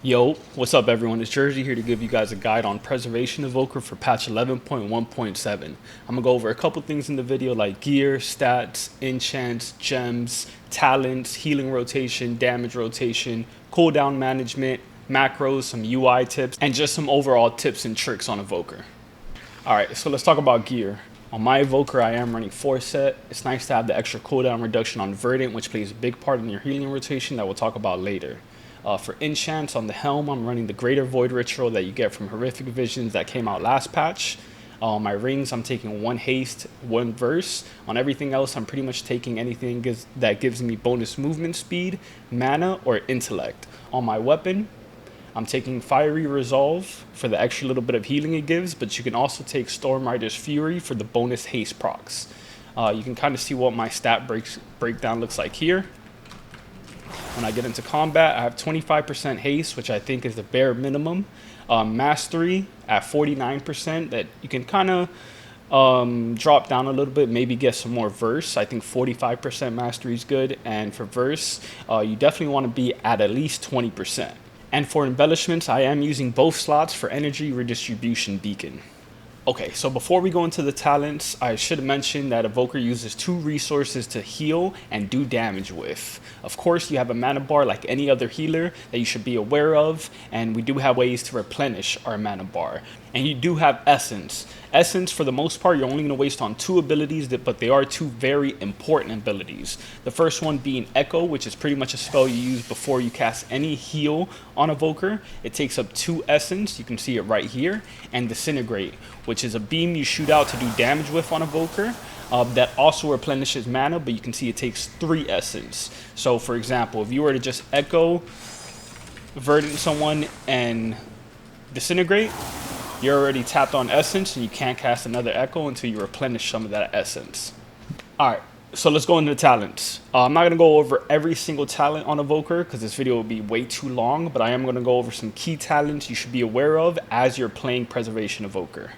Yo, what's up everyone? It's Jersey here to give you guys a guide on Preservation Evoker for patch 11.1.7. I'm gonna go over a couple things in the video like gear, stats, enchants, gems, talents, healing rotation, damage rotation, cooldown management, macros, some UI tips, and just some overall tips and tricks on Evoker. Alright, so let's talk about gear. On my Evoker, I am running 4-set. It's nice to have the extra cooldown reduction on Verdant, which plays a big part in your healing rotation that we'll talk about later. For enchants on the helm, I'm running the Greater Void Ritual that you get from Horrific Visions that came out last patch. On my rings, I'm taking 1 haste, 1 verse. On everything else, I'm pretty much taking anything that gives me bonus movement speed, mana, or intellect. On my weapon, I'm taking Fiery Resolve for the extra little bit of healing it gives, but you can also take Storm Rider's Fury for the bonus haste procs. You can kind of see what my stat breakdown looks like here. When I get into combat, I have 25% haste, which I think is the bare minimum. Mastery at 49% that you can kind of drop down a little bit, maybe get some more verse. I think 45% mastery is good. And for verse, you definitely want to be at least 20%. And for embellishments, I am using both slots for energy redistribution beacon. Okay, so before we go into the talents, I should mention that Evoker uses 2 resources to heal and do damage with. Of course, you have a mana bar like any other healer that you should be aware of, and we do have ways to replenish our mana bar. And you do have Essence. Essence, for the most part, you're only going to waste on 2 abilities, but they are 2 very important abilities. The first one being Echo, which is pretty much a spell you use before you cast any heal on Evoker. It takes up 2 Essence, you can see it right here, and Disintegrate, which is a beam you shoot out to do damage with on Evoker. That also replenishes mana, but you can see it takes 3 Essence. So for example, if you were to just Echo, Verdant someone, and Disintegrate, you're already tapped on Essence, and you can't cast another Echo until you replenish some of that Essence. Alright, so let's go into the talents. I'm not going to go over every single talent on Evoker because this video will be way too long, but I am going to go over some key talents you should be aware of as you're playing Preservation Evoker.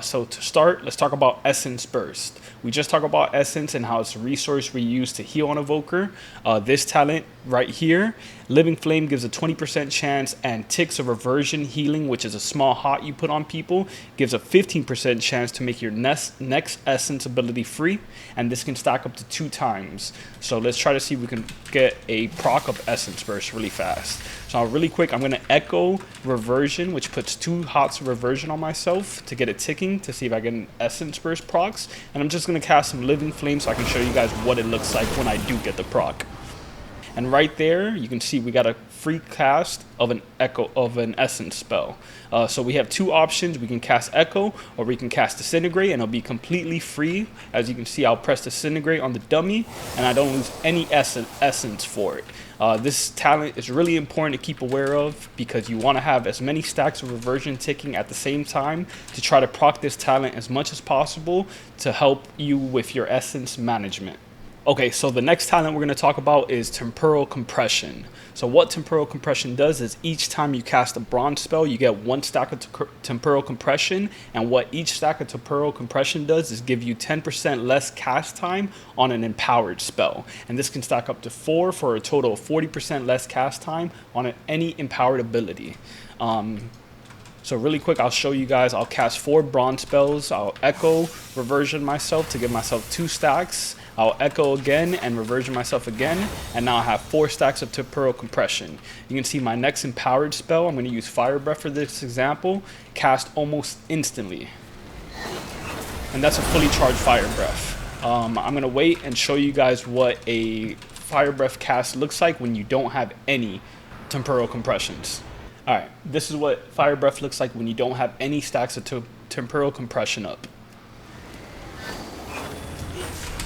So to start, let's talk about Essence Burst. We just talked about Essence and how it's a resource we use to heal on Evoker. This talent right here, Living Flame, gives a 20% chance, and Ticks of Reversion Healing, which is a small hot you put on people, gives a 15% chance to make your next Essence ability free, and this can stack up to 2 times. So let's try to see if we can get a proc of Essence Burst really fast. So really quick, I'm going to Echo Reversion, which puts 2 hots of Reversion on myself to get it ticking to see if I get an Essence Burst procs. And I'm just going to cast some Living Flame so I can show you guys what it looks like when I do get the proc. And right there, you can see we got a free cast of an Essence spell. So we have 2 options. We can cast Echo, or we can cast Disintegrate, and it'll be completely free. As you can see, I'll press Disintegrate on the dummy, and I don't lose any essence for it. This talent is really important to keep aware of because you want to have as many stacks of reversion ticking at the same time to try to proc this talent as much as possible to help you with your essence management. Okay, so the next talent we're going to talk about is Temporal Compression. So what Temporal Compression does is each time you cast a bronze spell, you get 1 stack of Temporal Compression, and what each stack of Temporal Compression does is give you 10% less cast time on an empowered spell. And this can stack up to 4 for a total of 40% less cast time on any empowered ability. So really quick, I'll show you guys. I'll cast 4 bronze spells. I'll Echo Reversion myself to give myself 2 stacks. I'll Echo again and Reversion myself again, and now I have 4 stacks of Temporal Compression. You can see my next empowered spell, I'm going to use Fire Breath for this example, cast almost instantly. And that's a fully charged Fire Breath. I'm going to wait and show you guys what a Fire Breath cast looks like when you don't have any Temporal Compressions. Alright, this is what Fire Breath looks like when you don't have any stacks of Temporal Compression up.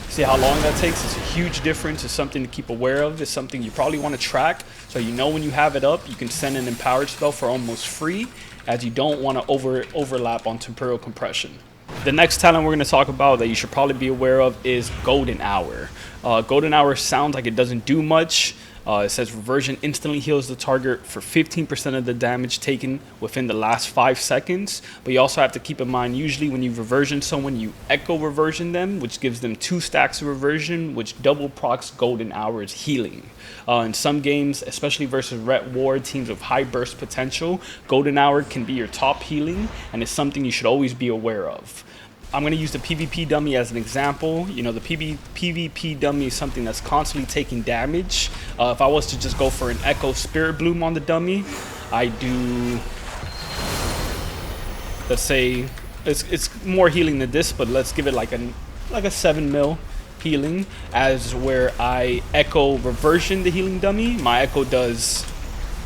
See how long that takes? It's a huge difference. It's something to keep aware of. It's something you probably want to track so you know when you have it up, you can send an empowered spell for almost free, as you don't want to overlap on Temporal Compression. The next talent we're going to talk about that you should probably be aware of is Golden Hour. Golden Hour sounds like it doesn't do much, It says reversion instantly heals the target for 15% of the damage taken within the last 5 seconds. But you also have to keep in mind, usually when you reversion someone, you echo reversion them, which gives them 2 stacks of reversion, which double procs golden hours healing. In some games, especially versus Ret War, teams with high burst potential, golden hour can be your top healing, and it's something you should always be aware of. I'm going to use the PvP dummy as an example. You know, the PvP dummy is something that's constantly taking damage. If I was to just go for an Echo Spirit Bloom on the dummy, I do, let's say, it's more healing than this, but let's give it like a 7 mil healing, as where I Echo Reversion the healing dummy, my Echo does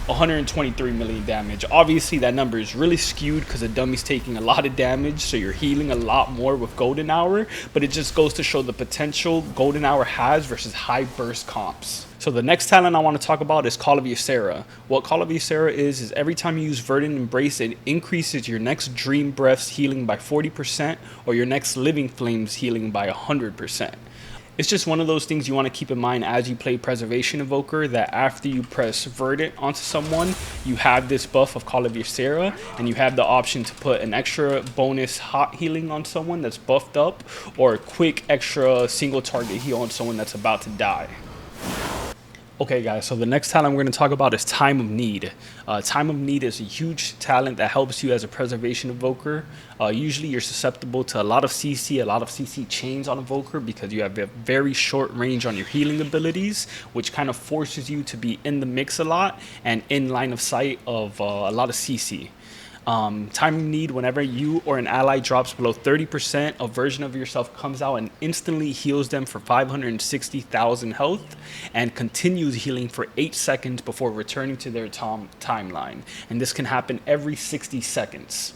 123 million damage. Obviously that number is really skewed because the dummy's taking a lot of damage, so you're healing a lot more with golden hour, but it just goes to show the potential golden hour has versus high burst comps. So the next talent I want to talk about is Call of Ysera. What Call of Ysera is every time you use Verdant Embrace, it increases your next Dream Breath's healing by 40% or your next Living Flames healing by 100%. It's just one of those things you want to keep in mind as you play Preservation Evoker, that after you press Verdant onto someone, you have this buff of Call of Ysera, and you have the option to put an extra bonus hot healing on someone that's buffed up, or a quick extra single target heal on someone that's about to die. Okay guys, so the next talent we're going to talk about is Time of Need. Time of Need is a huge talent that helps you as a Preservation Evoker. Usually you're susceptible to a lot of CC chains on Evoker because you have a very short range on your healing abilities, which kind of forces you to be in the mix a lot and in line of sight of a lot of CC. Time of Need, whenever you or an ally drops below 30%, a version of yourself comes out and instantly heals them for 560,000 health and continues healing for 8 seconds before returning to their timeline. And this can happen every 60 seconds.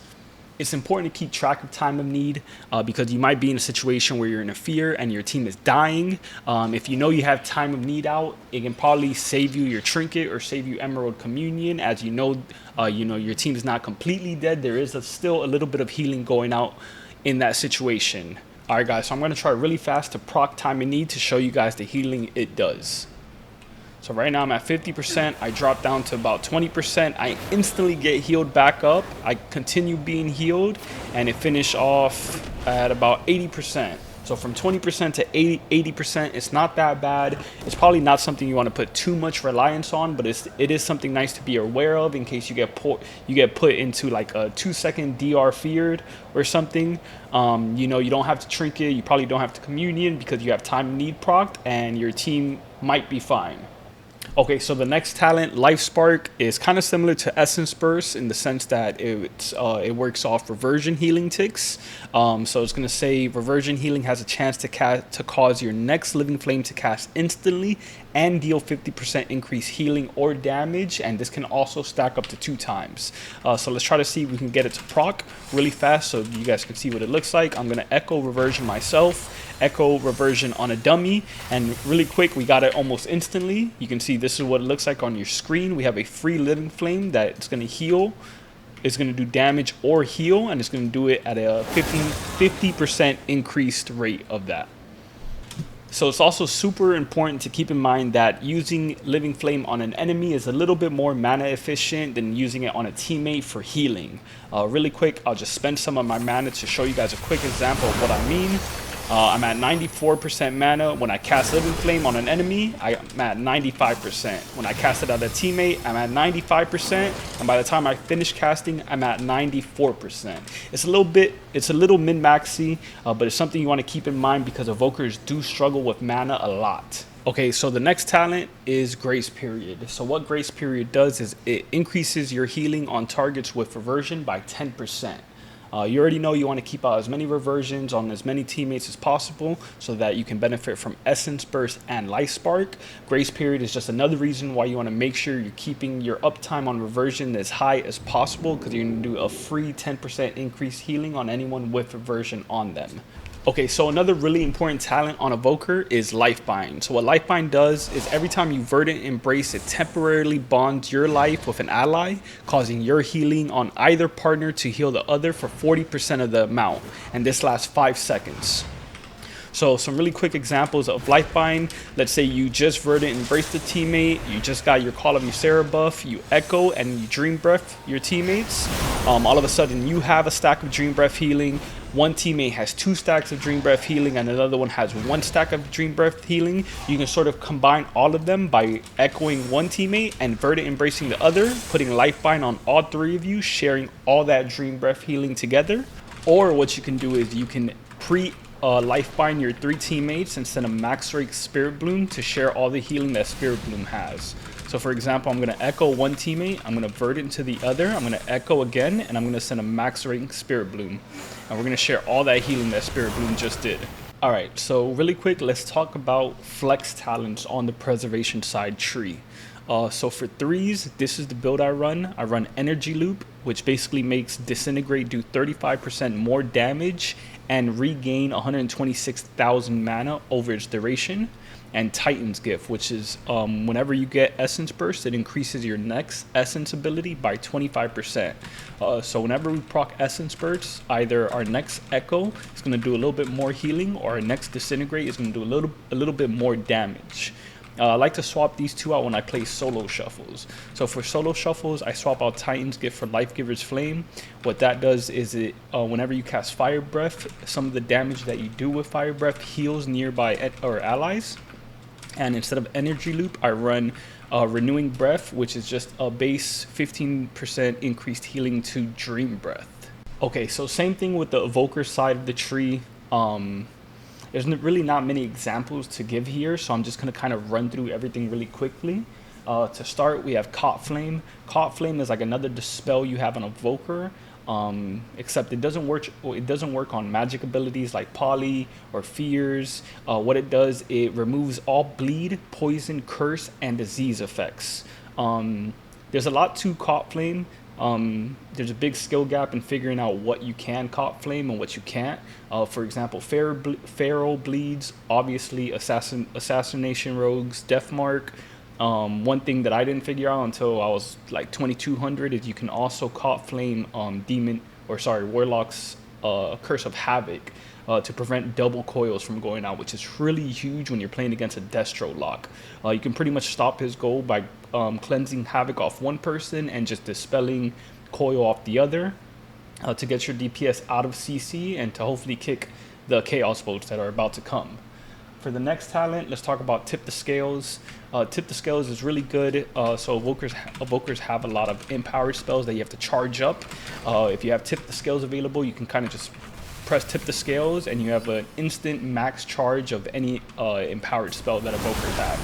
It's important to keep track of Time of Need because you might be in a situation where you're in a fear and your team is dying. If you know you have Time of Need out, it can probably save you your trinket or save you Emerald Communion, as you know your team is not completely dead. There is still a little bit of healing going out in that situation. All right, guys, so I'm going to try really fast to proc Time of Need to show you guys the healing it does. So right now I'm at 50%, I drop down to about 20%, I instantly get healed back up, I continue being healed, and it finished off at about 80%. So from 20% to 80%, it's not that bad. It's probably not something you want to put too much reliance on, but it is something nice to be aware of in case you get put into like a 2-second DR feared or something. You know, you don't have to trinket, you probably don't have to communion because you have Time of Need procced, and your team might be fine. Okay, so the next talent, Life Spark, is kind of similar to Essence Burst in the sense that it works off reversion healing ticks. So it's going to say reversion healing has a chance to cause your next Living Flame to cast instantly and deal 50% increased healing or damage, and this can also stack up to 2 times. So let's try to see if we can get it to proc really fast so you guys can see what it looks like. I'm going to Echo Reversion myself, Echo Reversion on a dummy, and really quick we got it almost instantly. You can see this is what it looks like on your screen. We have a free Living Flame that's going to heal, it's going to do damage or heal, and it's going to do it at a 50% increased rate of that. So it's also super important to keep in mind that using Living Flame on an enemy is a little bit more mana efficient than using it on a teammate for healing. Really quick, I'll just spend some of my mana to show you guys a quick example of what I mean. I'm at 94% mana. When I cast Living Flame on an enemy, I'm at 95%. When I cast it on a teammate, I'm at 95%. And by the time I finish casting, I'm at 94%. It's a little min-maxy, but it's something you want to keep in mind because Evokers do struggle with mana a lot. Okay, so the next talent is Grace Period. So what Grace Period does is it increases your healing on targets with reversion by 10%. You already know you want to keep out as many reversions on as many teammates as possible so that you can benefit from Essence Burst and Life Spark. Grace Period is just another reason why you want to make sure you're keeping your uptime on reversion as high as possible, because you're going to do a free 10% increase healing on anyone with reversion on them. Okay, so another really important talent on Evoker is Lifebind. So what Lifebind does is every time you Verdant Embrace, it temporarily bonds your life with an ally, causing your healing on either partner to heal the other for 40% of the amount, and this lasts 5 seconds. So some really quick examples of life bind. Let's say you just verdant embraced the teammate, you just got your Call of Ysera buff, you echo and you dream breath your teammates. All of a sudden you have a stack of dream breath healing. One teammate has 2 stacks of dream breath healing and another one has 1 stack of dream breath healing. You can sort of combine all of them by echoing one teammate and verdant embracing the other, putting life bind on all 3 of you, sharing all that dream breath healing together. Or what you can do is you can life bind your 3 teammates and send a max rank Spirit Bloom to share all the healing that Spirit Bloom has. So for example, I'm going to echo one teammate, I'm going to verdant to the other, I'm going to echo again, and I'm going to send a max rank Spirit Bloom. And we're going to share all that healing that Spirit Bloom just did. Alright, so really quick, let's talk about flex talents on the preservation side tree. So for 3s, this is the build I run. I run Energy Loop, which basically makes Disintegrate do 35% more damage and regain 126,000 mana over its duration. And Titan's Gift, which is whenever you get Essence Burst, it increases your next Essence ability by 25%. So whenever we proc Essence Burst, either our next Echo is going to do a little bit more healing, or our next Disintegrate is going to do a little bit more damage. I like to swap these 2 out when I play solo shuffles. So for solo shuffles, I swap out Titan's Gift for Life Giver's Flame. What that does is it, whenever you cast Fire Breath, some of the damage that you do with Fire Breath heals nearby or allies. And instead of Energy Loop, I run Renewing Breath, which is just a base 15% increased healing to Dream Breath. Okay, so same thing with the Evoker side of the tree. There's really not many examples to give here, so I'm just going to kind of run through everything really quickly. To start, we have Caught Flame. Caught Flame is like another dispel you have on Evoker. Except it doesn't work on magic abilities like Poly or Fears. What it does, it removes all bleed, poison, curse, and disease effects. There's a lot to Caught Flame. There's a big skill gap in figuring out what you can Caught Flame and what you can't. For example, Feral Bleeds, obviously Assassination Rogues, Death Mark. One thing that I didn't figure out until I was like 2200 is you can also Caught Flame Warlock's Curse of Havoc to prevent double coils from going out, which is really huge when you're playing against a Destro lock. You can pretty much stop his goal by cleansing Havoc off one person and just dispelling coil off the other to get your DPS out of CC and to hopefully kick the Chaos bolts that are about to come. For the next talent, let's talk about Tip the Scales. Tip the Scales is really good. So Evokers have a lot of empowered spells that you have to charge up. If you have Tip the Scales available, you can kind of just press Tip the Scales and you have an instant max charge of any empowered spell that Evokers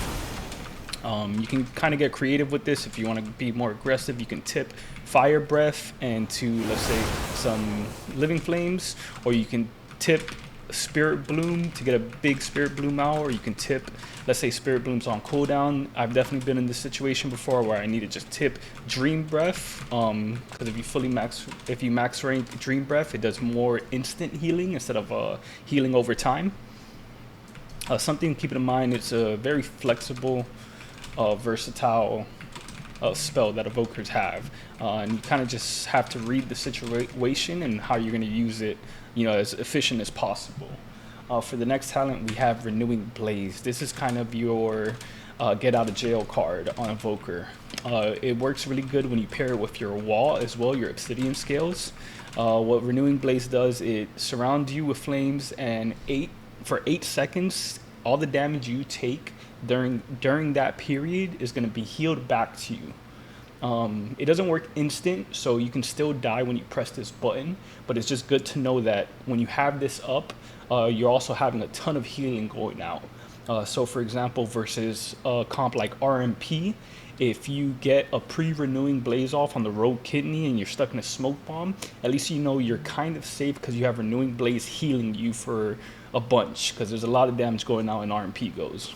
have. You can kind of get creative with this. If you want to be more aggressive, you can tip Fire Breath into, let's say, some Living Flames, or you can tip Spirit Bloom to get a big Spirit Bloom out, or you can tip, let's say Spirit Bloom's on cooldown. I've definitely been in this situation before where I need to just tip Dream Breath, because if you max rank Dream Breath, it does more instant healing instead of healing over time. Something to keep in mind, it's a very flexible, versatile spell that Evokers have, and you kind of just have to read the situation and how you're going to use it, as efficient as possible. For the next talent, we have Renewing Blaze. This is kind of your get out of jail card on Evoker. It works really good when you pair it with your wall as well, your Obsidian Scales. What Renewing Blaze does, it surrounds you with flames, and for 8 seconds, all the damage you take during that period is going to be healed back to you. It doesn't work instant, so you can still die when you press this button, but it's just good to know that when you have this up, you're also having a ton of healing going out. So for example, versus a comp like RMP, if you get a pre-renewing blaze off on the Rogue Kidney and you're stuck in a smoke bomb, at least you're kind of safe because you have renewing blaze healing you for a bunch, because there's a lot of damage going out in RMP goes.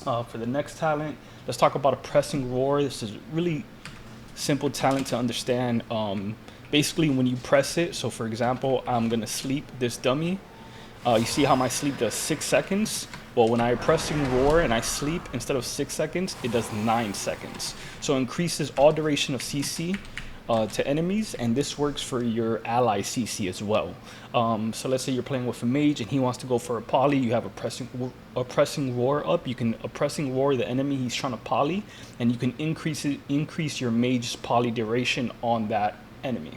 For the next talent, let's talk about a Pressing Roar. This is really simple talent to understand. Basically, when you press it, so for example, I'm gonna sleep this dummy. You see how my sleep does 6 seconds? Well, when I Pressing Roar and I sleep, instead of 6 seconds, it does 9 seconds. So it increases all duration of CC to enemies, and this works for your ally CC as well. So let's say you're playing with a mage and he wants to go for a poly. You have a pressing roar up. You can oppressing roar the enemy he's trying to poly, and you can increase your mage's poly duration on that enemy.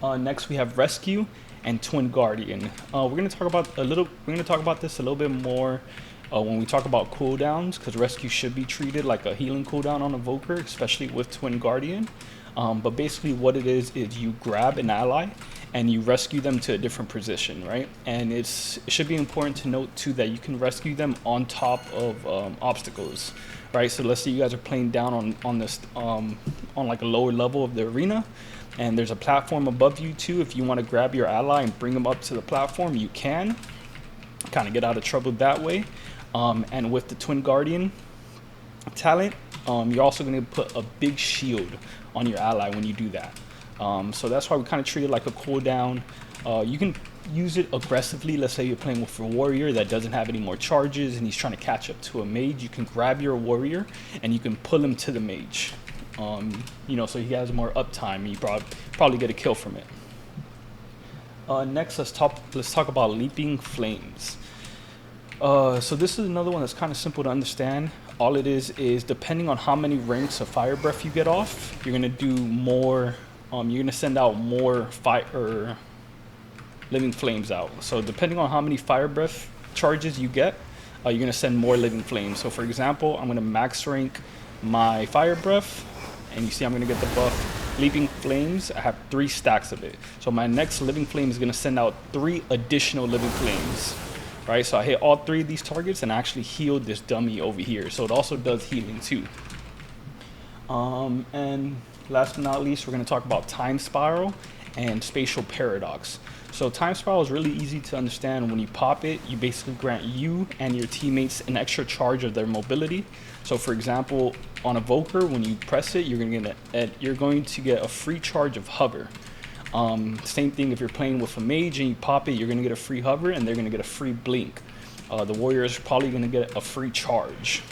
Next we have rescue and twin guardian. We're gonna talk about this a little bit more when we talk about cooldowns, because rescue should be treated like a healing cooldown on Evoker, especially with twin guardian. But basically what it is you grab an ally and you rescue them to a different position, right? And it should be important to note too that you can rescue them on top of obstacles, right? So let's say you guys are playing down on this on like a lower level of the arena, and there's a platform above you too. If you want to grab your ally and bring them up to the platform, you can kind of get out of trouble that way. And with the twin guardian talent, you're also going to put a big shield on your ally when you do that. So that's why we kind of treat it like a cooldown. You can use it aggressively. Let's say you're playing with a warrior that doesn't have any more charges and he's trying to catch up to a mage. You can grab your warrior and you can pull him to the mage. You know, so he has more uptime. You probably get a kill from it. Next, let's talk about leaping flames. So this is another one that's kind of simple to understand. All it is depending on how many ranks of fire breath you get off, you're gonna do more. You're gonna send out more fire living flames out. So depending on how many fire breath charges you get, you're gonna send more living flames. So for example, I'm gonna max rank my fire breath, and you see I'm gonna get the buff leaping flames. I have 3 stacks of it. So my next living flame is gonna send out 3 additional living flames. Right, so I hit all 3 of these targets and I actually healed this dummy over here. So it also does healing too. And last but not least, we're going to talk about time spiral and spatial paradox. So time spiral is really easy to understand. When you pop it, you basically grant you and your teammates an extra charge of their mobility. So for example, on Evoker, when you press it, you're going to get a free charge of hover. Same thing if you're playing with a mage and you pop it, you're going to get a free hover and they're going to get a free blink. The warrior is probably going to get a free charge.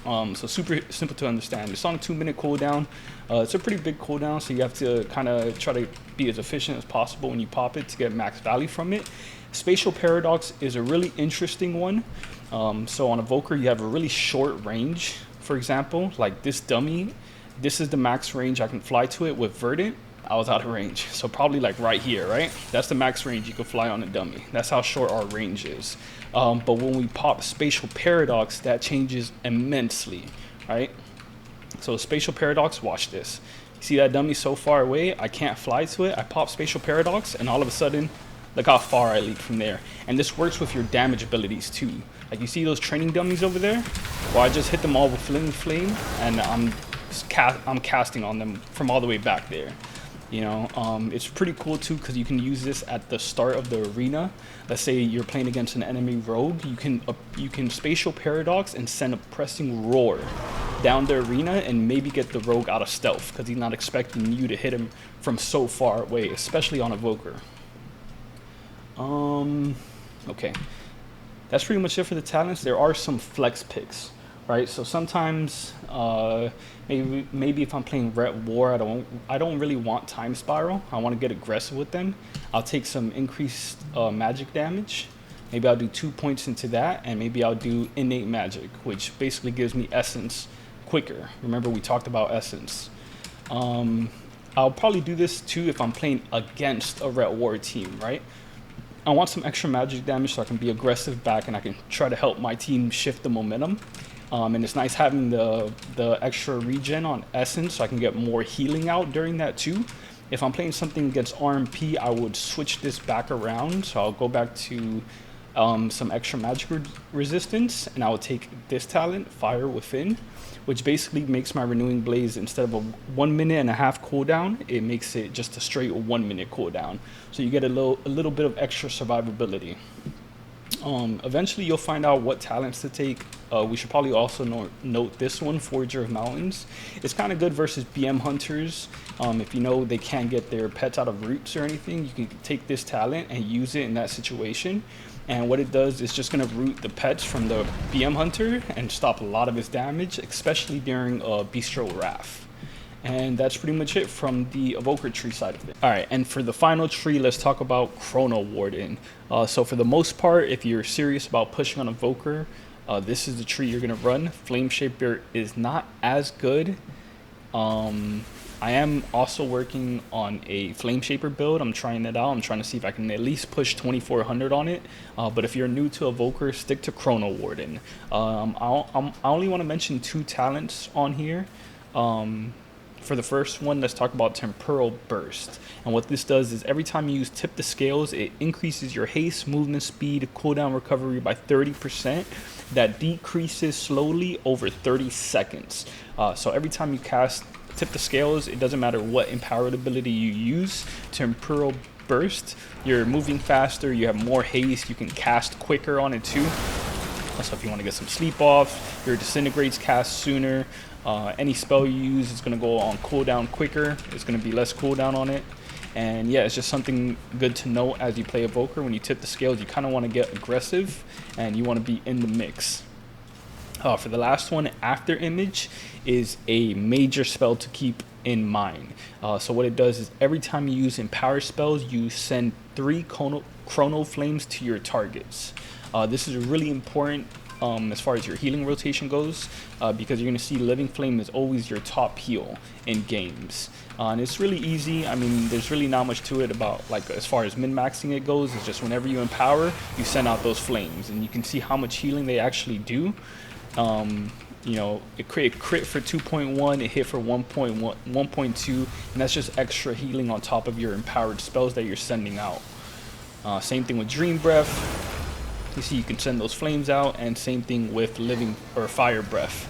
So super simple to understand. It's on a 2-minute cooldown. It's a pretty big cooldown, so you have to kind of try to be as efficient as possible when you pop it to get max value from it. Spatial paradox is a really interesting one. So on Evoker, you have a really short range. For example, like this dummy, this is the max range I can fly to it with Verdant. I was out of range, so probably like right here, right? That's the max range you can fly on a dummy. That's how short our range is. But when we pop spatial paradox, that changes immensely, right? So spatial paradox, watch this. See that dummy so far away, I can't fly to it. I pop spatial paradox, and all of a sudden, look how far I leap from there. And this works with your damage abilities too. Like you see those training dummies over there? Well, I just hit them all with Living Flame, and I'm casting on them from all the way back there. You know, it's pretty cool too because you can use this at the start of the arena. Let's say you're playing against an enemy rogue. You can spatial paradox and send a pressing roar down the arena and maybe get the rogue out of stealth because he's not expecting you to hit him from so far away, especially on Evoker. Okay, that's pretty much it for the talents. There are some flex picks. Right, so sometimes maybe if I'm playing Ret War, I don't really want time spiral. I want to get aggressive with them. I'll take some increased magic damage. Maybe I'll do 2 points into that, and maybe I'll do innate magic, which basically gives me essence quicker. Remember we talked about essence. I'll probably do this too if I'm playing against a Ret War team, right? I want some extra magic damage so I can be aggressive back and I can try to help my team shift the momentum. And it's nice having the extra regen on essence so I can get more healing out during that too. If I'm playing something against RMP, I would switch this back around. So I'll go back to some extra magic resistance, and I will take this talent, Fire Within, which basically makes my Renewing Blaze, instead of a 1.5 minute cooldown, it makes it just a straight 1 minute cooldown. So you get a little bit of extra survivability. Eventually you'll find out what talents to take. We should probably also note this one, Forger of Mountains. It's kind of good versus BM hunters. If you know they can't get their pets out of roots or anything, you can take this talent and use it in that situation. And what it does is just going to root the pets from the BM hunter and stop a lot of his damage, especially during Bistro Wrath. And that's pretty much it from the Evoker tree side of it. All right, and for the final tree, let's talk about Chrono Warden. So for the most part, if you're serious about pushing on Evoker, this is the tree you're gonna run. Flame Shaper is not as good. I am also working on a Flame Shaper build. I'm trying it out. I'm trying to see if I can at least push 2400 on it. But if you're new to Evoker, stick to Chrono Warden. I only want to mention 2 talents on here. For the first one, let's talk about Temporal Burst. And what this does is every time you use Tip the Scales, it increases your haste, movement speed, cooldown recovery by 30%. That decreases slowly over 30 seconds. So every time you cast Tip the Scales, it doesn't matter what empowered ability you use, Temporal Burst, you're moving faster, you have more haste, you can cast quicker on it too. So if you want to get some sleep off, your Disintegrates cast sooner. Any spell you use is going to go on cooldown quicker. It's going to be less cooldown on it. And yeah, it's just something good to know as you play Evoker. When you tip the scales, you kind of want to get aggressive and you want to be in the mix. For the last one, After Image is a major spell to keep in mind. So what it does is every time you use Empower spells, you send 3 Chrono Flames to your targets. This is really important as far as your healing rotation goes, because you're going to see Living Flame is always your top heal in games. And it's really easy. I mean, there's really not much to it about, like, as far as min-maxing it goes. It's just whenever you empower, you send out those flames, and you can see how much healing they actually do. You know, it crit for 2.1, it hit for 1.1, 1.2, and that's just extra healing on top of your empowered spells that you're sending out. Same thing with Dream Breath. You see, you can send those flames out, and same thing with Living or Fire Breath.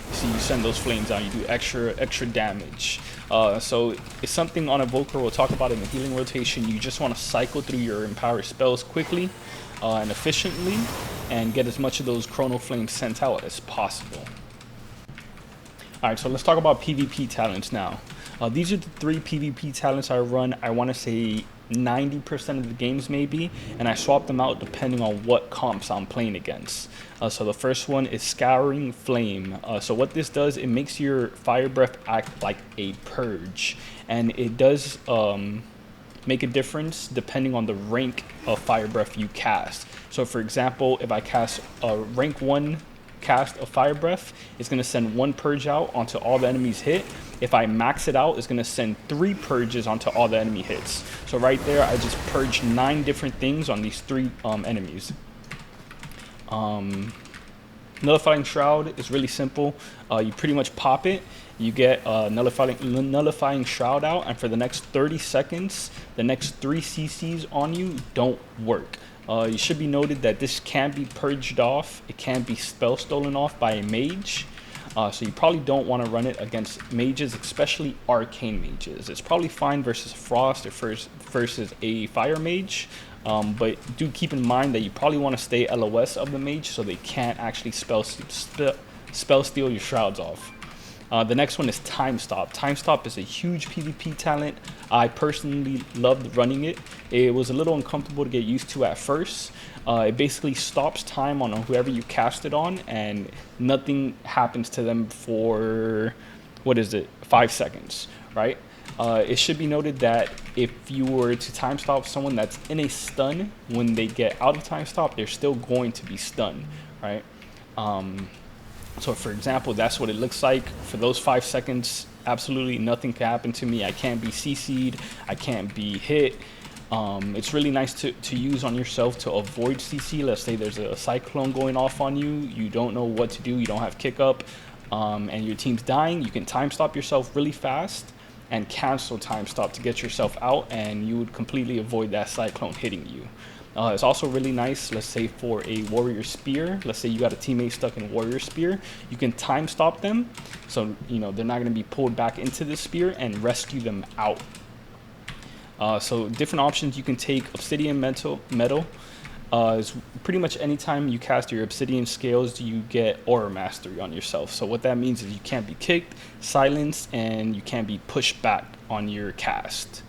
You see, you send those flames out, you do extra damage. So it's something on Evoker we'll talk about in the healing rotation. You just want to cycle through your empowered spells quickly and efficiently, and get as much of those Chrono Flames sent out as possible. All right, so let's talk about PvP talents now. These are the 3 PvP talents I run. I want to say 90% of the games maybe, and I swap them out depending on what comps I'm playing against. So the first one is Scouring Flame. So what this does, it makes your Fire Breath act like a purge, and it does make a difference depending on the rank of Fire Breath you cast. So for example, if I cast a rank 1 cast of Fire Breath, it's going to send 1 purge out onto all the enemies hit. If I max it out, it's going to send 3 purges onto all the enemy hits. So right there, I just purged 9 different things on these 3 enemies. Nullifying Shroud is really simple. You pretty much pop it, you get Nullifying Shroud out, and for the next 30 seconds, the next 3 CCs on you don't work. You should be noted that this can be purged off. It can be spell stolen off by a mage. So you probably don't want to run it against mages, especially arcane mages. It's probably fine versus Frost or versus a fire mage. But do keep in mind that you probably want to stay LOS of the mage so they can't actually spell steal your shrouds off. The next one is Time Stop. Time Stop is a huge PvP talent. I personally loved running it. It was a little uncomfortable to get used to at first. It basically stops time on whoever you cast it on, and nothing happens to them for, 5 seconds, right? It should be noted that if you were to time stop someone that's in a stun, when they get out of time stop, they're still going to be stunned, right? So for example, that's what it looks like. For those 5 seconds, absolutely nothing can happen to me. I can't be CC'd, I can't be hit. It's really nice to use on yourself to avoid CC. Let's say there's a cyclone going off on you, you don't know what to do, you don't have kick up, and your team's dying. You can time stop yourself really fast and cancel time stop to get yourself out, and you would completely avoid that cyclone hitting you. It's also really nice, let's say for a Warrior Spear, let's say you got a teammate stuck in Warrior Spear, you can time stop them, so you know they're not going to be pulled back into the spear, and rescue them out. So different options you can take. Obsidian Metal is pretty much anytime you cast your Obsidian Scales, you get Aura Mastery on yourself. So what that means is you can't be kicked, silenced, and you can't be pushed back on your cast.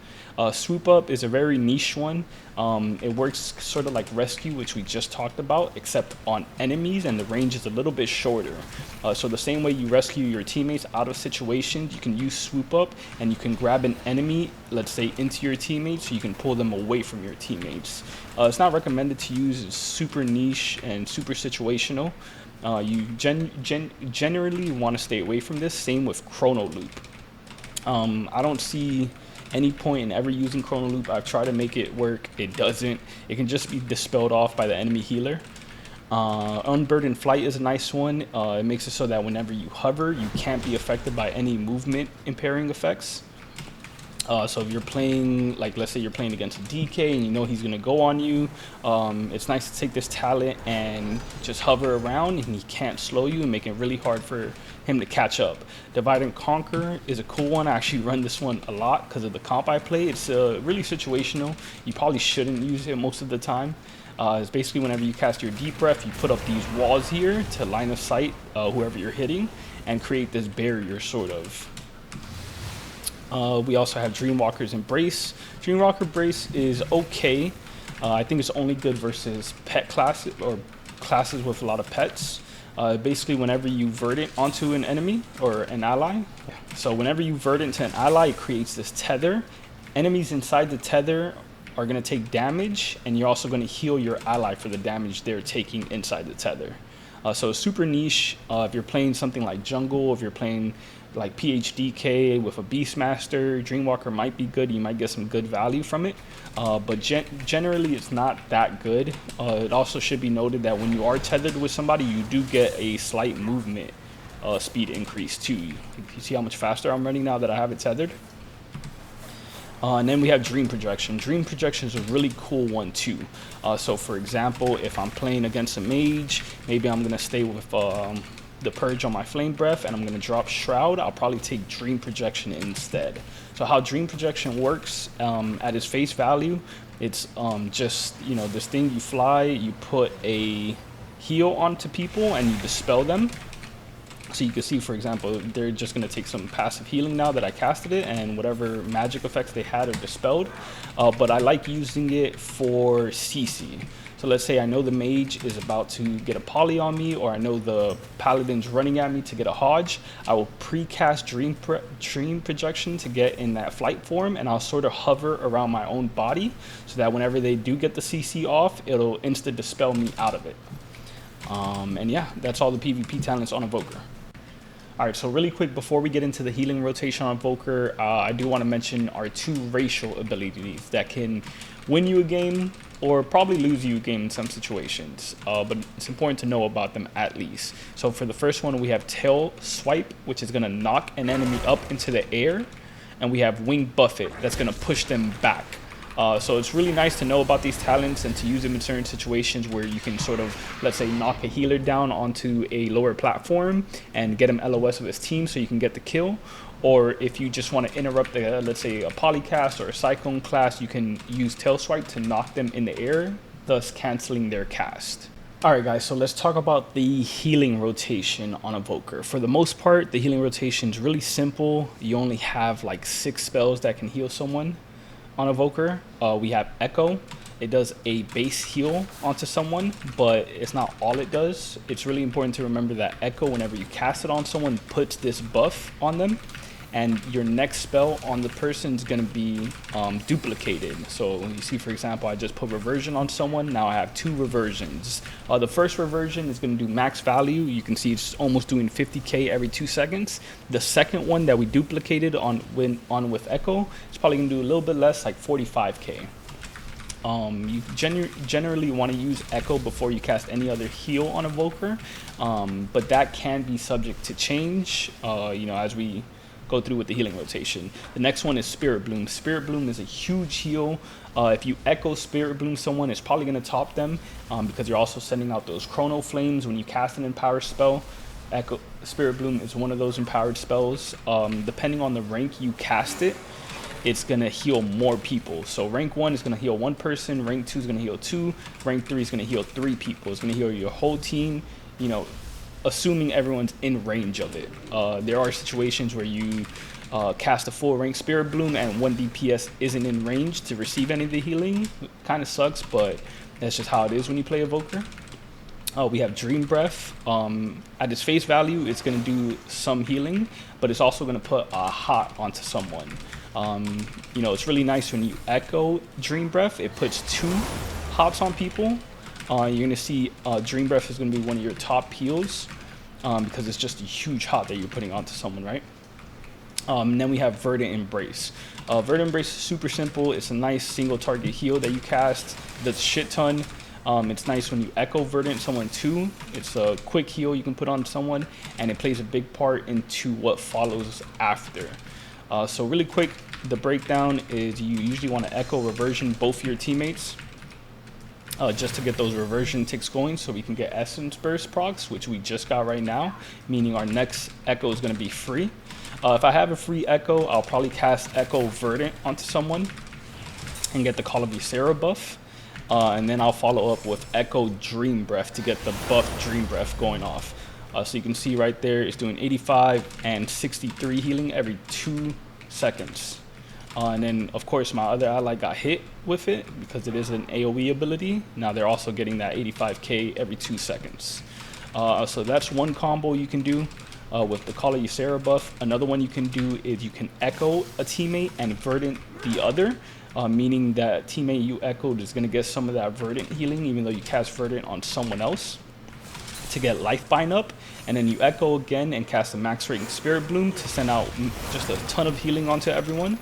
Swoop up is a very niche one. It works sort of like rescue, which we just talked about, except on enemies, and the range is a little bit shorter. So the same way you rescue your teammates out of situations, you can use swoop up, and you can grab an enemy, let's say, into your teammates, so you can pull them away from your teammates. It's not recommended to use. It's super niche and super situational. You generally want to stay away from this. Same with chrono loop. I don't see any point in ever using chrono loop. I've tried to make it work. It doesn't. It can just be dispelled off by the enemy healer. Unburdened flight is a nice one. It makes it so that whenever you hover, you can't be affected by any movement impairing effects. So if you're playing, like, let's say you're playing against a DK and you know he's going to go on you, it's nice to take this talent and just hover around, and he can't slow you and make it really hard for him to catch up. Divide and Conquer is a cool one. I actually run this one a lot because of the comp I play. It's really situational. You probably shouldn't use it most of the time. It's basically whenever you cast your Deep Breath, you put up these walls here to line of sight whoever you're hitting and create this barrier, sort of. We also have Dreamwalker's Embrace. Dreamwalker Brace is okay. I think it's only good versus pet classes or classes with a lot of pets. Basically, whenever you verdant onto an enemy or an ally, so whenever you verdant to an ally, it creates this tether. Enemies inside the tether are going to take damage, and you're also going to heal your ally for the damage they're taking inside the tether. So super niche. If you're playing something like jungle, if you're playing like PhDK with a Beastmaster, Dreamwalker might be good. You might get some good value from it, but generally it's not that good. It also should be noted that when you are tethered with somebody, you do get a slight movement speed increase too. You see how much faster I'm running now that I have it tethered? And then we have Dream Projection. Dream Projection is a really cool one too. So for example, if I'm playing against a mage, maybe I'm going to stay with the Purge on my Flame Breath and I'm going to drop Shroud, I'll probably take Dream Projection instead. So how Dream Projection works, at its face value, it's just, you know, this thing you fly, you put a heal onto people and you dispel them. So you can see, for example, they're just going to take some passive healing now that I casted it, and whatever magic effects they had are dispelled. But I like using it for CC. So let's say I know the mage is about to get a poly on me, or I know the paladin's running at me to get a Hodge. I will pre-cast Dream Projection to get in that flight form, and I'll sort of hover around my own body so that whenever they do get the CC off, it'll insta dispel me out of it. And yeah, that's all the PvP talents on Evoker. Alright, so really quick before we get into the healing rotation on Evoker, I do want to mention our two racial abilities that can win you a game or probably lose you a game in some situations, but it's important to know about them at least. So for the first one, we have Tail Swipe, which is going to knock an enemy up into the air, and we have Wing Buffet, that's going to push them back. So it's really nice to know about these talents and to use them in certain situations where you can sort of, let's say, knock a healer down onto a lower platform and get him LOS of his team so you can get the kill. Or if you just want to interrupt, let's say, a polycast or a cyclone class, you can use Tail Swipe to knock them in the air, thus canceling their cast. Alright guys, so let's talk about the healing rotation on Evoker. For the most part, the healing rotation is really simple. You only have like 6 spells that can heal someone. On Evoker, we have Echo. It does a base heal onto someone, but it's not all it does. It's really important to remember that Echo, whenever you cast it on someone, puts this buff on them, and your next spell on the person is going to be duplicated. So you see, for example, I just put Reversion on someone. Now I have 2 reversions. The first reversion is going to do max value. You can see it's almost doing 50k every 2 seconds. The second one that we duplicated on with Echo is probably going to do a little bit less, like 45k. You generally want to use Echo before you cast any other heal on Evoker, but that can be subject to change, you know, as we go through with the healing rotation. The next one is Spirit Bloom. Spirit Bloom is a huge heal. If you Echo Spirit Bloom someone, it's probably going to top them because you're also sending out those Chrono Flames when you cast an empowered spell. Echo Spirit Bloom is one of those empowered spells. Depending on the rank you cast it, it's going to heal more people. So rank 1 is going to heal 1 person, rank 2 is going to heal 2, rank 3 is going to heal 3 people. It's going to heal your whole team, you know, assuming everyone's in range of it. There are situations where you cast a full rank Spirit Bloom and 1 DPS isn't in range to receive any of the healing. Kind of sucks, but that's just how it is when you play Evoker. We have Dream Breath. At its face value, it's going to do some healing, but it's also going to put a hot onto someone. You know, it's really nice when you echo Dream Breath. It puts 2 hots on people. You're going to see Dream Breath is going to be one of your top heals because it's just a huge hot that you're putting onto someone, right? And then we have Verdant Embrace. Verdant Embrace is super simple. It's a nice single target heal that you cast. That's a shit ton. It's nice when you echo Verdant someone too. It's a quick heal you can put on someone, and it plays a big part into what follows after. So really quick, the breakdown is you usually want to echo reversion both your teammates just to get those reversion ticks going so we can get Essence Burst procs, which we just got right now, meaning our next echo is going to be free. If I have a free echo, I'll probably cast Echo Verdant onto someone and get the Call of Ysera buff. And then I'll follow up with Echo Dream Breath to get the buff Dream Breath going off. So you can see right there, it's doing 85 and 63 healing every 2 seconds. And then, of course, my other ally got hit with it because it is an AoE ability. Now they're also getting that 85k every 2 seconds. So that's one combo you can do with the Call of Ysera buff. Another one you can do is you can echo a teammate and Verdant the other. Meaning that teammate you echoed is going to get some of that Verdant healing even though you cast Verdant on someone else to get Life Bind up, and then you echo again and cast a max rating Spirit Bloom to send out just a ton of healing onto everyone.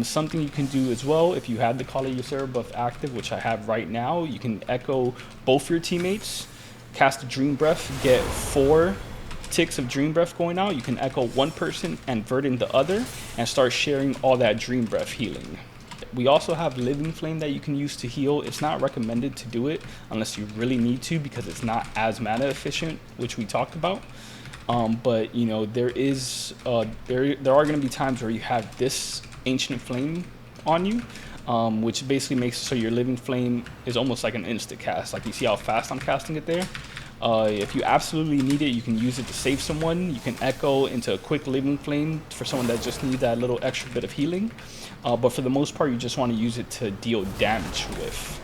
Something you can do as well, if you have the Call of Ysera buff active, which I have right now, you can echo both your teammates, cast a Dream Breath, get 4 ticks of Dream Breath going out. You can echo one person and Verdant the other and start sharing all that Dream Breath healing. We also have Living Flame that you can use to heal. It's not recommended to do it unless you really need to because it's not as mana efficient, which we talked about. But you know, there are going to be times where you have this Ancient Flame on you, which basically makes it so your Living Flame is almost like an instant cast. Like you see how fast I'm casting it there. If you absolutely need it, you can use it to save someone. You can echo into a quick Living Flame for someone that just needs that little extra bit of healing. But for the most part, you just want to use it to deal damage with.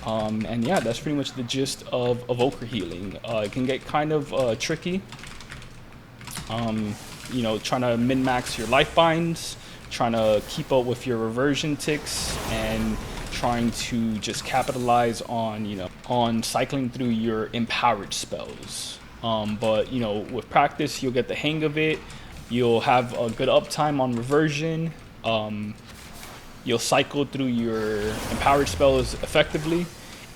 And yeah, that's pretty much the gist of Evoker healing. It can get kind of tricky. You know, trying to min-max your life binds, trying to keep up with your reversion ticks, and trying to just capitalize on, you know, on cycling through your empowered spells. But you know, with practice, you'll get the hang of it. You'll have a good uptime on reversion. You'll cycle through your empowered spells effectively,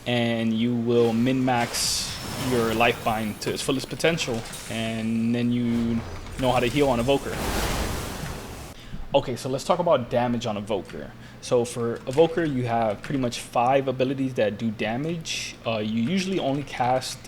and you will min-max your life bind to its fullest potential, and then you know how to heal on Evoker. Okay, so let's talk about damage on Evoker. So for Evoker, you have pretty much 5 abilities that do damage. You usually only cast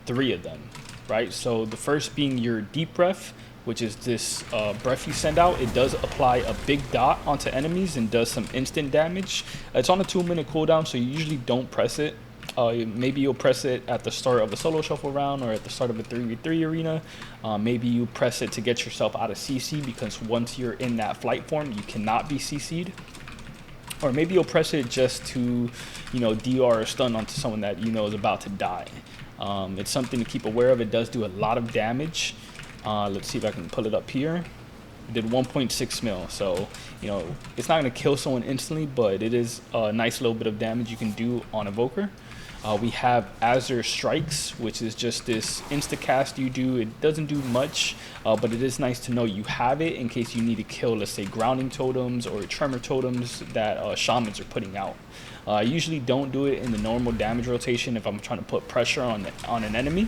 3 of them, right? So the first being your Deep Breath, which is this breath you send out. It does apply a big dot onto enemies and does some instant damage. It's on a 2-minute cooldown, so you usually don't press it. Maybe you'll press it at the start of a solo shuffle round or at the start of a 3v3 arena. Maybe you press it to get yourself out of CC, because once you're in that flight form, you cannot be CC'd. Or maybe you'll press it just to, you know, DR or stun onto someone that you know is about to die. It's something to keep aware of. It does do a lot of damage. Let's see if I can pull it up here. It did 1.6 mil, so you know it's not going to kill someone instantly, but it is a nice little bit of damage you can do on Evoker. We have Azure Strikes, which is just this insta cast you do. It doesn't do much, but it is nice to know you have it in case you need to kill, let's say, grounding totems or tremor totems that shamans are putting out. I usually don't do it in the normal damage rotation if I'm trying to put pressure on an enemy.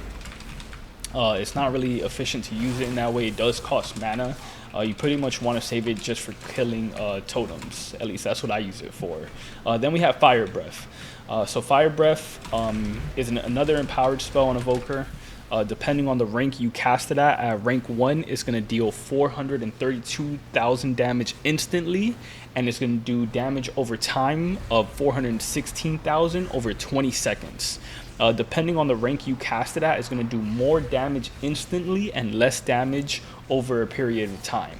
It's not really efficient to use it in that way. It does cost mana. You pretty much want to save it just for killing totems. At least that's what I use it for. Then we have Fire Breath. So Fire Breath is another empowered spell on Evoker. Depending on the rank you cast it at rank 1, it's going to deal 432,000 damage instantly, and it's going to do damage over time of 416,000 over 20 seconds. Depending on the rank you cast it at, it's going to do more damage instantly and less damage over a period of time.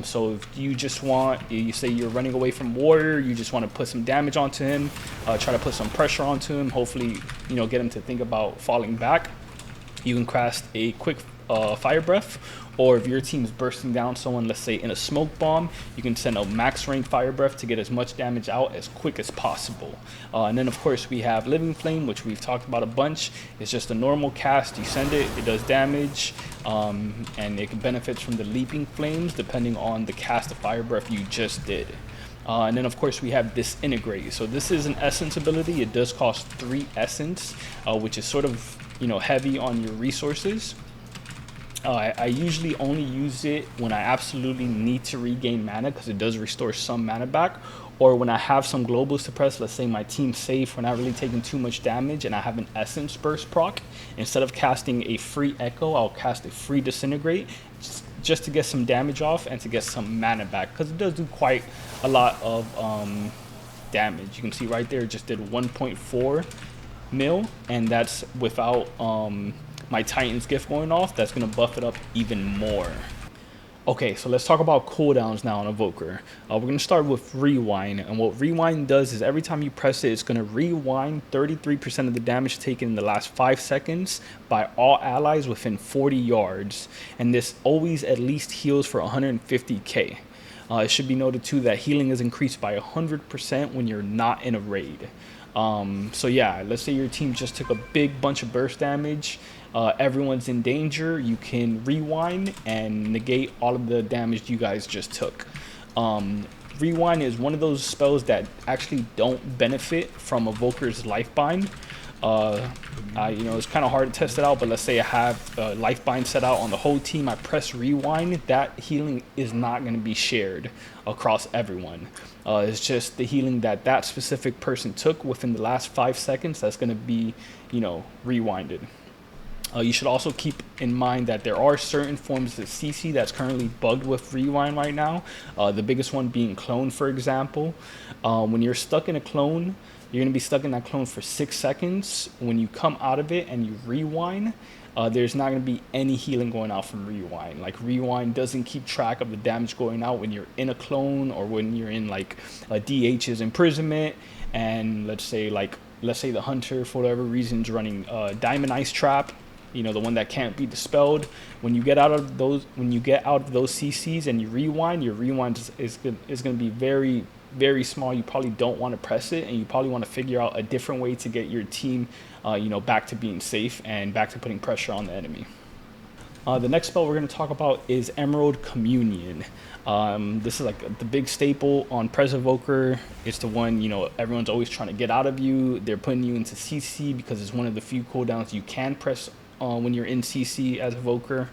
So if you just want, you say you're running away from warrior, you just want to put some damage onto him, try to put some pressure onto him, hopefully, you know, get him to think about falling back, you can cast a quick fire breath. Or if your team's bursting down someone, let's say in a smoke bomb, you can send a max range fire breath to get as much damage out as quick as possible. And then of course we have living flame, which we've talked about a bunch. It's just a normal cast, you send it, it does damage, and it benefits from the leaping flames depending on the cast of fire breath you just did. And then of course we have disintegrate. So this is an essence ability. It does cost 3 essence, which is sort of, you know, heavy on your resources. I usually only use it when I absolutely need to regain mana, because it does restore some mana back, or when I have some globals to press. Let's say my team's safe, we're not really taking too much damage, and I have an essence burst proc. Instead of casting a free echo, I'll cast a free disintegrate just to get some damage off and to get some mana back, because it does do quite a lot of damage. You can see right there it just did 1.4 mil, and that's without my Titan's gift going off. That's going to buff it up even more. Okay, so let's talk about cooldowns now on Evoker. We're going to start with rewind, and what rewind does is every time you press it, it's going to rewind 33% of the damage taken in the last 5 seconds by all allies within 40 yards, and this always at least heals for 150k. It should be noted too that healing is increased by 100% when you're not in a raid. So yeah, let's say your team just took a big bunch of burst damage, everyone's in danger, you can rewind and negate all of the damage you guys just took. Rewind is one of those spells that actually don't benefit from Evoker's Lifebind. You know, it's kind of hard to test it out, but let's say I have Lifebind set out on the whole team, I press rewind, that healing is not going to be shared across everyone. It's just the healing that that specific person took within the last 5 seconds that's going to be, you know, rewinded. You should also keep in mind that there are certain forms of CC that's currently bugged with rewind right now. The biggest one being clone, for example. When you're stuck in a clone, you're going to be stuck in that clone for 6 seconds. When you come out of it and you rewind, there's not going to be any healing going out from rewind. Like, rewind doesn't keep track of the damage going out when you're in a clone, or when you're in like a DH's imprisonment, and let's say the hunter for whatever reason is running Diamond Ice Trap, you know, the one that can't be dispelled. When you get out of those CCs and you rewind, your rewind is going to be very, very small. You probably don't want to press it, and you probably want to figure out a different way to get your team, you know, back to being safe and back to putting pressure on the enemy. The next spell we're going to talk about is Emerald Communion. This is like the big staple on Pres Evoker. It's the one, you know, everyone's always trying to get out of you. They're putting you into CC because it's one of the few cooldowns you can press when you're in CC as Evoker.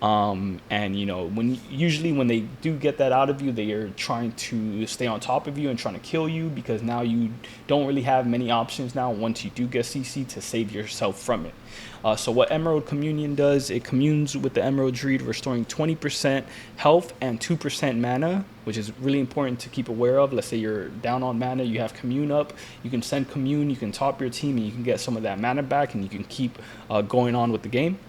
And you know, usually when they do get that out of you, they are trying to stay on top of you and trying to kill you, because now you don't really have many options now once you do get CC to save yourself from it. So what Emerald Communion does, it communes with the Emerald Dreed, restoring 20% health and 2% mana, which is really important to keep aware of. Let's say you're down on mana, you have Commune up, you can send Commune, you can top your team, and you can get some of that mana back, and you can keep going on with the game.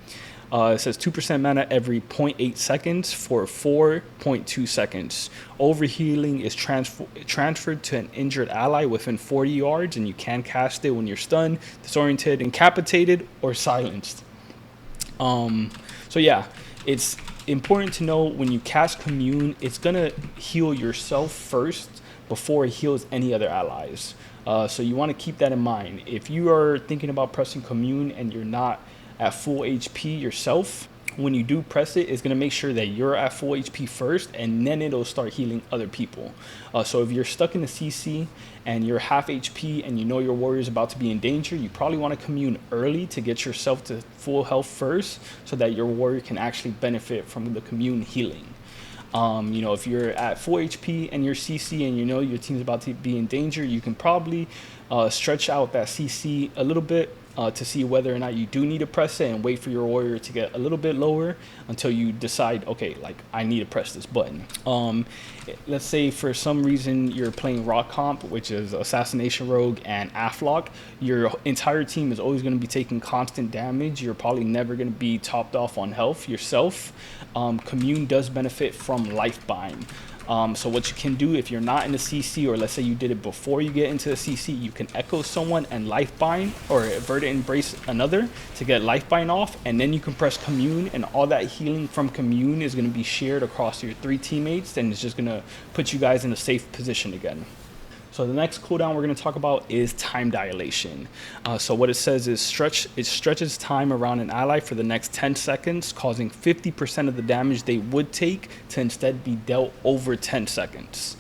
It says 2% mana every 0.8 seconds for 4.2 seconds. Overhealing is transferred to an injured ally within 40 yards, and you can cast it when you're stunned, disoriented, incapacitated, or silenced. So yeah, it's important to know when you cast Commune, it's going to heal yourself first before it heals any other allies. So you want to keep that in mind. If you are thinking about pressing Commune and you're not at full HP yourself, when you do press it, it's going to make sure that you're at full HP first, and then it'll start healing other people. So if you're stuck in the CC and you're half HP and you know your warrior is about to be in danger, you probably want to Commune early to get yourself to full health first, so that your warrior can actually benefit from the Commune healing. You know, if you're at full HP and you're CC and you know your team's about to be in danger, you can probably stretch out that CC a little bit, to see whether or not you do need to press it, and wait for your warrior to get a little bit lower until you decide, okay, like I need to press this button. Let's say for some reason you're playing rock comp, which is assassination rogue and Aflock. Your entire team is always going to be taking constant damage. You're probably never going to be topped off on health yourself. Commune does benefit from life bind. So what you can do if you're not in the CC, or let's say you did it before you get into the CC, you can echo someone and life bind, or verdant embrace another to get life bind off, and then you can press commune, and all that healing from commune is going to be shared across your 3 teammates, and it's just going to put you guys in a safe position again. So the next cooldown we're going to talk about is time dilation. So what it says is it stretches time around an ally for the next 10 seconds, causing 50% of the damage they would take to instead be dealt over 10 seconds.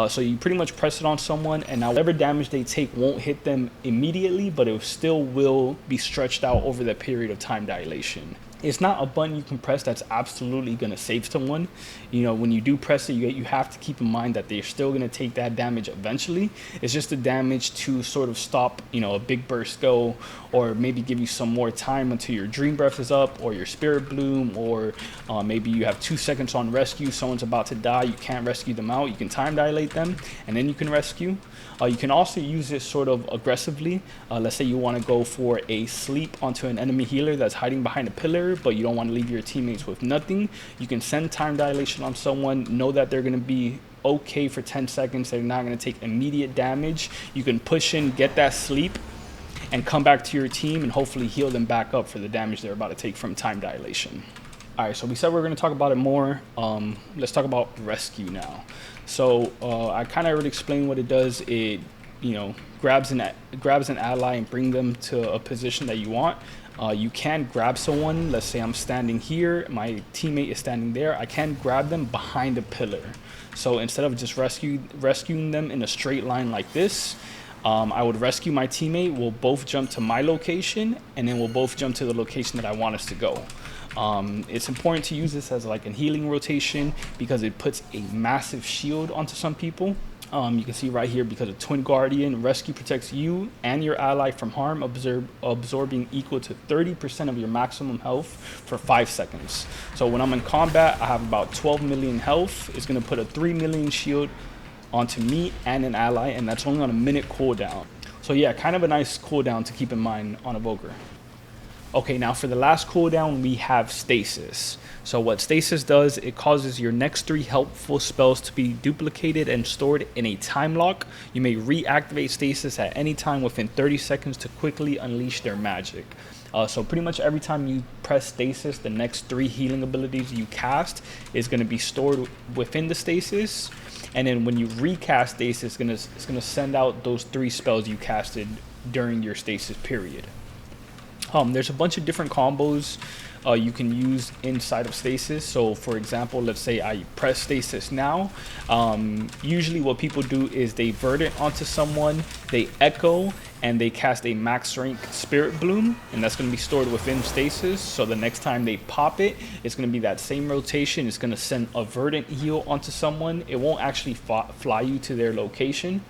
So you pretty much press it on someone, and now whatever damage they take won't hit them immediately, but it still will be stretched out over the period of time dilation. It's not a button you can press that's absolutely going to save someone. You know, when you do press it, you have to keep in mind that they're still going to take that damage eventually. It's just the damage to sort of stop, you know, a big burst go, or maybe give you some more time until your dream breath is up, or your spirit bloom, or maybe you have 2 seconds on rescue, someone's about to die, you can't rescue them out, you can time dilate them, and then you can rescue. You can also use this sort of aggressively. Let's say you want to go for a sleep onto an enemy healer that's hiding behind a pillar, but you don't want to leave your teammates with nothing. You can send time dilation on someone, know that they're going to be okay for 10 seconds, they're not going to take immediate damage. You can push in, get that sleep, and come back to your team and hopefully heal them back up for the damage they're about to take from time dilation. All right, so we said we we're going to talk about it more. Let's talk about rescue now. So I kind of already explained what it does. It, you know, grabs an ally and bring them to a position that you want. You can grab someone. Let's say I'm standing here, my teammate is standing there. I can grab them behind a pillar. So instead of just rescuing them in a straight line like this, I would rescue my teammate. We'll both jump to my location, and then we'll both jump to the location that I want us to go. It's important to use this as like a healing rotation because it puts a massive shield onto some people. You can see right here, because of Twin Guardian, rescue protects you and your ally from harm, absorbing equal to 30% of your maximum health for 5 seconds. So when I'm in combat, I have about 12 million health. It's going to put a 3 million shield onto me and an ally, and that's only on a minute cooldown. So yeah, kind of a nice cooldown to keep in mind on Evoker. Okay, now for the last cooldown, we have Stasis. So what Stasis does, it causes your next 3 helpful spells to be duplicated and stored in a time lock. You may reactivate Stasis at any time within 30 seconds to quickly unleash their magic. So pretty much every time you press Stasis, the next 3 healing abilities you cast is going to be stored within the Stasis. And then when you recast Stasis, it's gonna send out those 3 spells you casted during your Stasis period. There's a bunch of different combos you can use inside of Stasis. So for example, let's say I press Stasis now. Usually what people do is they verdant onto someone, they echo, and they cast a max rank Spirit Bloom, and that's going to be stored within Stasis. So the next time they pop it, it's going to be that same rotation. It's going to send a verdant heal onto someone. It won't actually fly you to their location.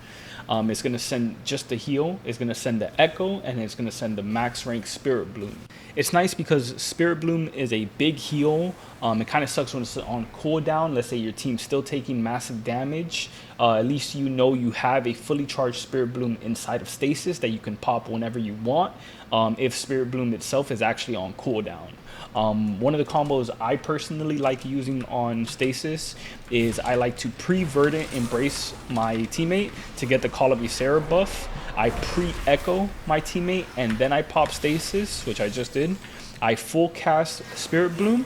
It's going to send just the heal, it's going to send the echo, and it's going to send the max rank Spirit Bloom. It's nice because Spirit Bloom is a big heal. It kind of sucks when it's on cooldown. Let's say your team's still taking massive damage. At least you know you have a fully charged Spirit Bloom inside of Stasis that you can pop whenever you want, if Spirit Bloom itself is actually on cooldown. One of the combos I personally like using on Stasis is I like to pre-verdant embrace my teammate to get the Call of Ysera buff. I pre-echo my teammate and then I pop Stasis, which I just did. I full cast Spirit Bloom.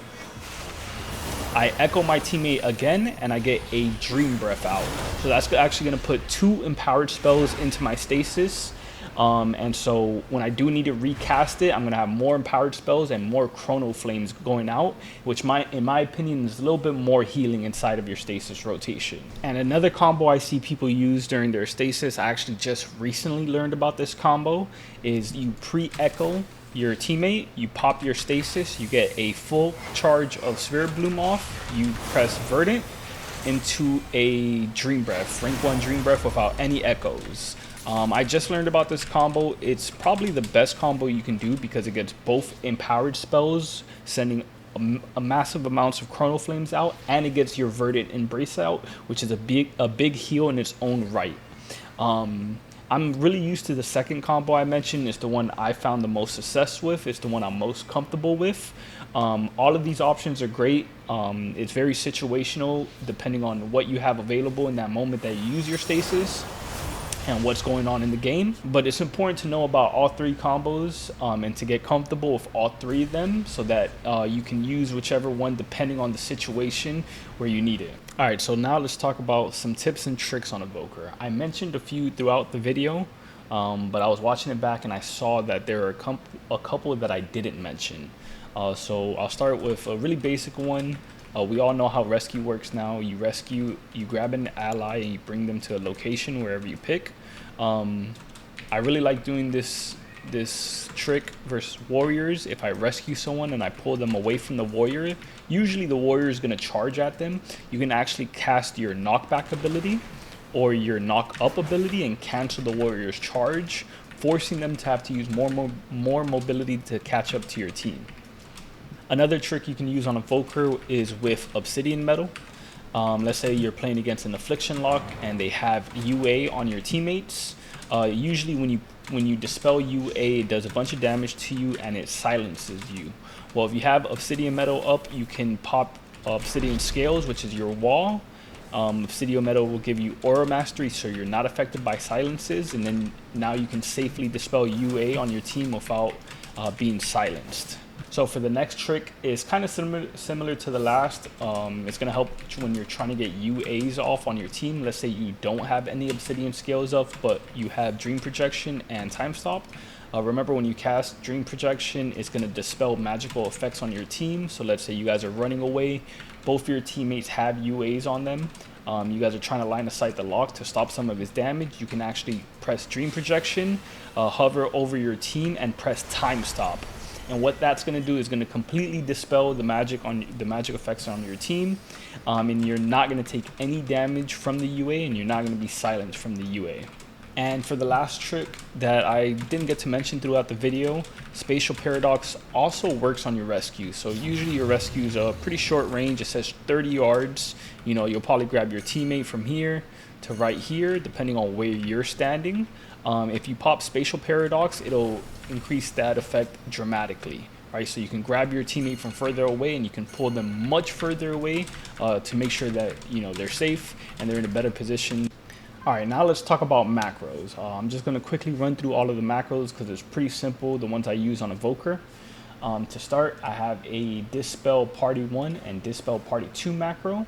I echo my teammate again and I get a Dream Breath out. So that's actually going to put 2 empowered spells into my Stasis. And so when I do need to recast it, I'm going to have more empowered spells and more Chrono Flames going out, which in my opinion is a little bit more healing inside of your Stasis rotation. And another combo I see people use during their Stasis, I actually just recently learned about this combo, is you pre-echo your teammate, you pop your Stasis, you get a full charge of Spirit Bloom off, you press Verdant into a Dream Breath, rank 1 Dream Breath without any echoes. I just learned about this combo. It's probably the best combo you can do because it gets both empowered spells, sending a massive amounts of chrono flames out, and it gets your verdant embrace out, which is a big heal in its own right. I'm really used to the second combo I mentioned. It's the one I found the most success with. It's the one I'm most comfortable with. All of these options are great. It's very situational depending on what you have available in that moment that you use your stasis and what's going on in the game. But it's important to know about all three combos and to get comfortable with all three of them so that you can use whichever one depending on the situation where you need it. All right, so now let's talk about some tips and tricks on Evoker. I mentioned a few throughout the video, but I was watching it back and I saw that there are a couple that I didn't mention. So I'll start with a really basic one. We all know how rescue works now. You grab an ally and you bring them to a location wherever you pick. I really like doing this trick versus warriors. If I rescue someone and I pull them away from the warrior, usually the warrior is going to charge at them. You can actually cast your knockback ability or your knock up ability and cancel the warrior's charge, forcing them to have to use more mobility to catch up to your team. Another trick you can use on Evoker is with obsidian metal. Let's say you're playing against an affliction lock and they have UA on your teammates. Usually when you dispel UA, it does a bunch of damage to you and it silences you. Well, if you have obsidian metal up, you can pop obsidian scales, which is your wall. Obsidian metal will give you aura mastery, so you're not affected by silences, and then now you can safely dispel UA on your team without being silenced. So for the next trick, it's kind of similar to the last. It's going to help when you're trying to get UAs off on your team. Let's say you don't have any obsidian scales up, but you have dream projection and time stop. Remember, when you cast dream projection, it's going to dispel magical effects on your team. So let's say you guys are running away, both your teammates have UAs on them. You guys are trying to line of sight the lock to stop some of his damage. You can actually press dream projection, hover over your team, and press time stop. And what that's going to do is going to completely dispel the magic effects on your team, and you're not going to take any damage from the UA, and you're not going to be silenced from the UA. And for the last trick that I didn't get to mention throughout the video, spatial paradox also works on your rescue. So usually your rescue is a pretty short range. It says 30 yards. You know, you'll probably grab your teammate from here to right here, depending on where you're standing. If you pop spatial paradox, it'll increase that effect dramatically. Right, so you can grab your teammate from further away and you can pull them much further away to make sure that they're safe and they're in a better position. All right, now let's talk about macros. I'm just going to quickly run through all of the macros because it's pretty simple, the ones I use on Evoker. To start, I have a Dispel Party 1 and Dispel Party 2 macro.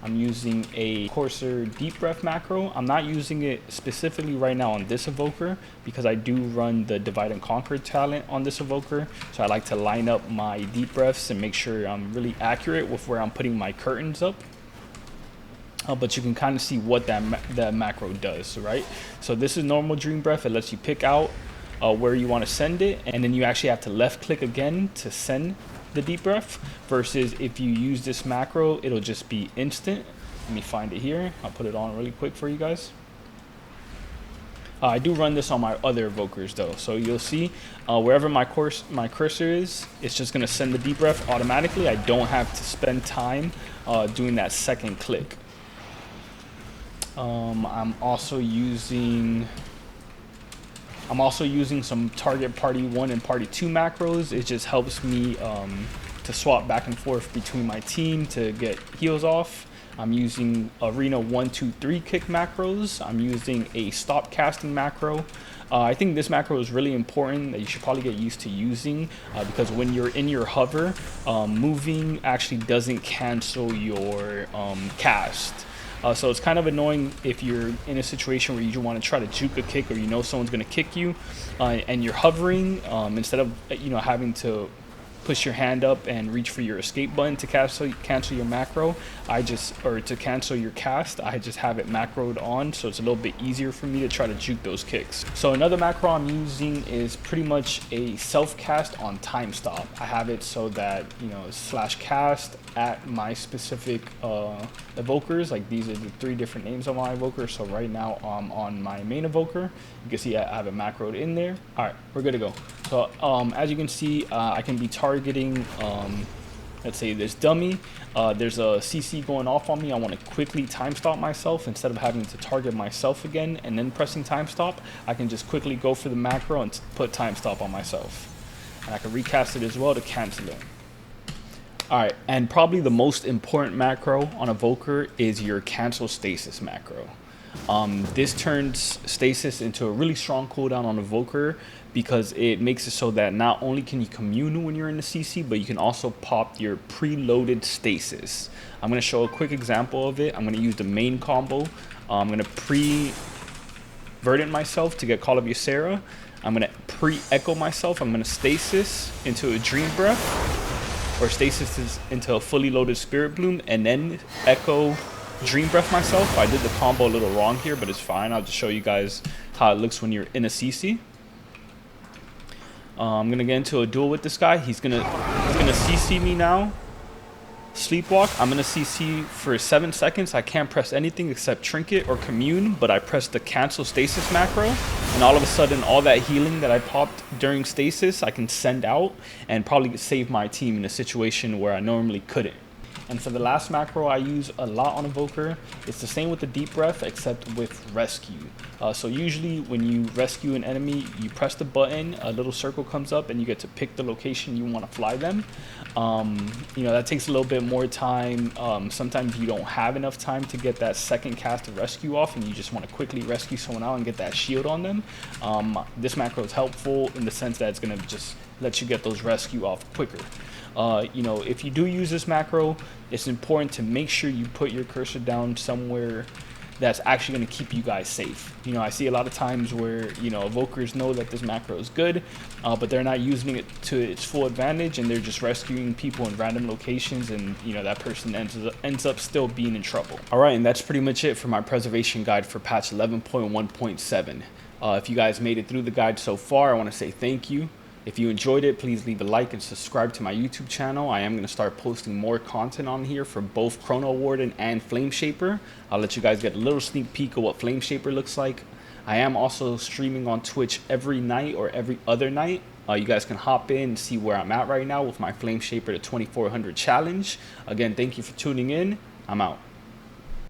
I'm using a Courser Deep Breath macro. I'm not using it specifically right now on this Evoker because I do run the Divide and Conquer talent on this Evoker. So I like to line up my Deep Breaths and make sure I'm really accurate with where I'm putting my curtains up. But you can kind of see what that macro does, right? So this is normal Dream Breath. It lets you pick out where you want to send it, and then you actually have to left click again to send the deep breath, versus if you use this macro, it'll just be instant. Let me find it here. I'll put it on really quick for you guys. I do run this on my other Evokers though, so you'll see wherever my cursor is, it's just gonna send the deep breath automatically. I don't have to spend time doing that second click. I'm also using some target party 1 and party 2 macros. It just helps me to swap back and forth between my team to get heals off. I'm using arena 1, 2, 3 kick macros. I'm using a stop casting macro. I think this macro is really important that you should probably get used to using because when you're in your hover, moving actually doesn't cancel your cast. So it's kind of annoying if you're in a situation where you want to try to juke a kick, or someone's going to kick you and you're hovering, instead of having to push your hand up and reach for your escape button to cancel your macro, to cancel your cast, I just have it macroed on, so it's a little bit easier for me to try to juke those kicks. So another macro I'm using is pretty much a self cast on time stop. I have it so that /cast at my specific evokers. Like these are the 3 different names on my evoker. So right now on my main evoker, you can see I have it macroed in there. All right, we're good to go. So as you can see, I can be targeting, let's say this dummy. There's a CC going off on me. I want to quickly time stop myself instead of having to target myself again and then pressing time stop. I can just quickly go for the macro and put time stop on myself. And I can recast it as well to cancel it. Alright, and probably the most important macro on Evoker is your cancel stasis macro. This turns stasis into a really strong cooldown on Evoker because it makes it so that not only can you commune when you're in the CC, but you can also pop your preloaded stasis. I'm going to show a quick example of it. I'm going to use the main combo. I'm going to pre-verdant myself to get Call of Ysera. I'm going to pre-echo myself. I'm going to stasis into a Dream Breath, or stasis into a fully loaded Spirit Bloom, and then echo Dream Breath myself. I did the combo a little wrong here, but it's fine. I'll just show you guys how it looks when you're in a CC. I'm going to get into a duel with this guy. He's gonna CC me now. Sleepwalk. I'm going to CC for 7 seconds. I can't press anything except Trinket or Commune, but I pressed the cancel stasis macro, and all of a sudden all that healing that I popped during stasis I can send out and probably save my team in a situation where I normally couldn't. And for the last macro I use a lot on Evoker, it's the same with the deep breath except with rescue. So usually when you rescue an enemy, you press the button, a little circle comes up, and you get to pick the location you want to fly them. You know, that takes a little bit more time. Sometimes you don't have enough time to get that second cast of rescue off, and you just want to quickly rescue someone out and get that shield on them. This macro is helpful in the sense that it's going to just let you get those rescue off quicker. You know, if you do use this macro, it's important to make sure you put your cursor down somewhere that's actually going to keep you guys safe. You know, I see a lot of times where, you know, evokers know that this macro is good, but they're not using it to its full advantage, and they're just rescuing people in random locations, and, you know, that person ends up still being in trouble. All right, and that's pretty much it for my preservation guide for patch 11.1.7. If you guys made it through the guide so far, I want to say thank you. If you enjoyed it, please leave a like and subscribe to my YouTube channel. I am going to start posting more content on here for both Chrono Warden and Flame Shaper. I'll let you guys get a little sneak peek of what Flame Shaper looks like. I am also streaming on Twitch every night or every other night. You guys can hop in and see where I'm at right now with my Flame Shaper to 2400 challenge. Again, thank you for tuning in. I'm out.